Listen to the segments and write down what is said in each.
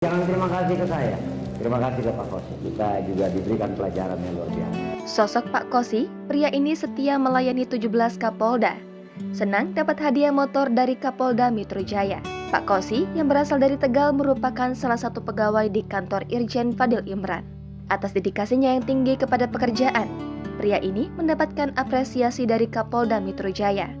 Jangan terima kasih ke saya, terima kasih ke Pak Kosi. Kita juga diberikan pelajaran yang luar biasa. Sosok Pak Kosi, pria ini setia melayani 17 Kapolda. Senang dapat hadiah motor dari Kapolda Metro Jaya. Pak Kosi yang berasal dari Tegal merupakan salah satu pegawai di kantor Irjen Fadil Imran. Atas dedikasinya yang tinggi kepada pekerjaan, pria ini mendapatkan apresiasi dari Kapolda Metro Jaya.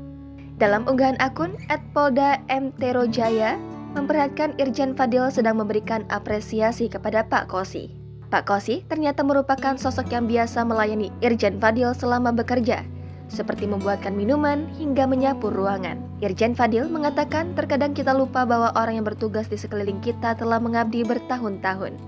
Dalam unggahan akun @polda_mtrojaya, memperlihatkan Irjen Fadil sedang memberikan apresiasi kepada Pak Kosi. Pak Kosi ternyata merupakan sosok yang biasa melayani Irjen Fadil selama bekerja, seperti membuatkan minuman hingga menyapu ruangan. Irjen Fadil mengatakan terkadang kita lupa bahwa orang yang bertugas di sekeliling kita telah mengabdi bertahun-tahun.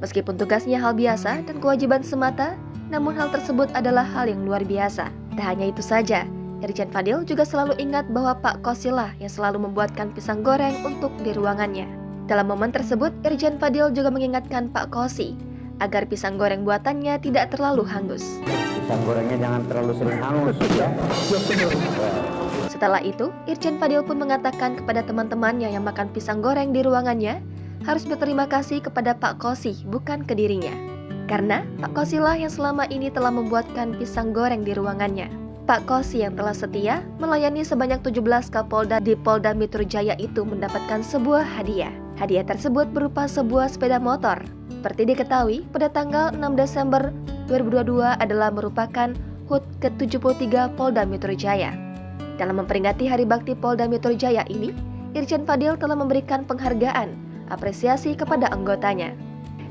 Meskipun tugasnya hal biasa dan kewajiban semata, namun hal tersebut adalah hal yang luar biasa. Tak hanya itu saja, Irjen Fadil juga selalu ingat bahwa Pak Kosi lah yang selalu membuatkan pisang goreng untuk di ruangannya. Dalam momen tersebut, Irjen Fadil juga mengingatkan Pak Kosi agar pisang goreng buatannya tidak terlalu hangus. Pisang gorengnya jangan terlalu sering hangus ya. Setelah itu, Irjen Fadil pun mengatakan kepada teman-temannya yang makan pisang goreng di ruangannya harus berterima kasih kepada Pak Kosi, bukan ke dirinya. Karena Pak Kosi lah yang selama ini telah membuatkan pisang goreng di ruangannya. Pak Kosi yang telah setia melayani sebanyak 17 Kapolda di Polda Metro Jaya itu mendapatkan sebuah hadiah. Hadiah tersebut berupa sebuah sepeda motor. Seperti diketahui, pada tanggal 6 Desember 2022 adalah merupakan HUT ke-73 Polda Metro Jaya. Dalam memperingati Hari Bakti Polda Metro Jaya ini, Irjen Fadil telah memberikan penghargaan, apresiasi kepada anggotanya.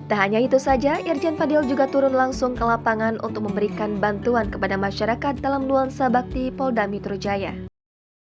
Tak hanya itu saja, Irjen Fadil juga turun langsung ke lapangan untuk memberikan bantuan kepada masyarakat dalam nuansa bakti Polda Metro Jaya.